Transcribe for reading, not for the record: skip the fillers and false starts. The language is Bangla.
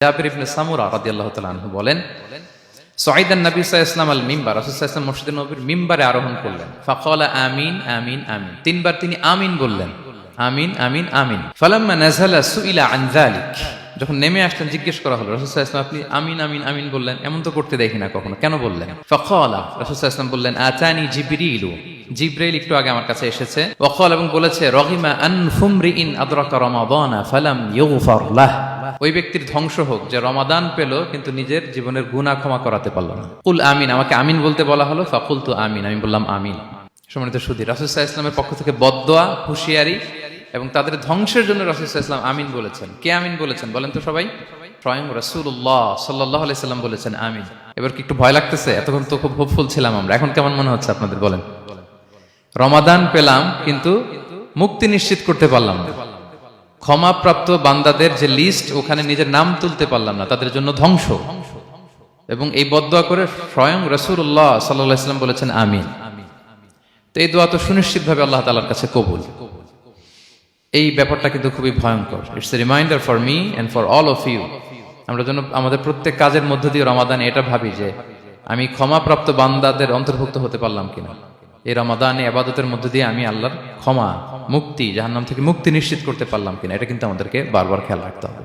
জাবির ইবনে সামুরা রাদিয়াল্লাহু তাআলা আনহু বলেন, সাইদান নবী সাল্লাল্লাহু আলাইহি ওয়াসাল্লাম আল মিম্বার, রাসূল সাল্লাল্লাহু আলাইহি ওয়াসাল্লাম মসজিদে নববীর মিম্বারে আরোহণ করলেন। ফাকালা আমিন আমিন আমিন, তিনবার তিনি আমিন বললেন, আমিন আমিন আমিন। ফালাম্মা নাযালা সুইলা আন যালিক, যখন নেমে আসলেন জিজ্ঞেস করা হলো, রাসূল সাল্লাল্লাহু আলাইহি ওয়াসাল্লাম আপনি আমিন আমিন আমিন বললেন, এমন তো করতে দেখি না কখনো, কেন বললেন? ফাকালা, রাসূল সাল্লাল্লাহু আলাইহি ওয়াসাল্লাম বললেন, আতানি জিবরিলু, জিব্রাইল একটু আগে আমার কাছে এসেছে। ওয়াকাল, এবং বলেছে, রহিমা আনফুমরিইন আদরাকা রমাদানা ফালাম ইউগফার লাহ, ওই ব্যক্তির ধ্বংস হোক যে রমাদান পেল কিন্তু নিজের জীবনের গুনাহ ক্ষমা করাতে পারল না। কুল আমিন, আমাকে আমিন বলতে বলা হলো, ফাকুলতু আমিন, আমি বললাম আমিন। সম্মানিত সুধী, রাসূল সাল্লাল্লাহু আলাইহি ওয়াসাল্লামের পক্ষ থেকে বদদোয়া, হুঁশিয়ারি এবং তাদের ধ্বংসের জন্য রাসূল সাল্লাল্লাহু আলাইহি ওয়াসাল্লাম আমিন বলেছেন। কে আমিন বলেছেন বলেন তো সবাই? স্বয়ং রাসূলুল্লাহ সাল্লাল্লাহু আলাইহি ওয়াসাল্লাম বলেছেন আমিন। এবার কি একটু ভয় লাগতেছে? এতক্ষণ তো খুব হোপফুল ছিলাম আমরা, এখন কেমন মনে হচ্ছে আপনাদের বলেন? রমাদান পেলাম কিন্তু মুক্তি নিশ্চিত করতে পারলাম না, ক্ষমাপ্রাপ্ত বান্দাদের যে লিস্ট ওখানে নিজের নাম তুলতে পারলাম না, তাদের জন্য ধ্বংস। এবং এই বদদোয়া করে স্বয়ং রাসূলুল্লাহ সাল্লাল্লাহু আলাইহি ওয়াসাল্লাম বলেছেন আমিন। তো এই দোয়া তো সুনিশ্চিতভাবে আল্লাহ তাআলার কাছে কবুল। এই ব্যাপারটা কিন্তু খুবই ভয়ঙ্কর। It's a reminder for me and for all of you. আমরা যেন আমাদের প্রত্যেক কাজের মধ্য দিয়ে রমাদানে এটা ভাবি যে আমি ক্ষমাপ্রাপ্ত বান্দাদের অন্তর্ভুক্ত হতে পারলাম কিনা। এই রমাদানে ইবাদতের মধ্য দিয়ে আমি আল্লাহর ক্ষমা, মুক্তি, জাহান্নাম থেকে মুক্তি নিশ্চিত করতে পারলাম কিনা, এটা কিন্তু আমাদেরকে বারবার খেয়াল রাখতে হবে।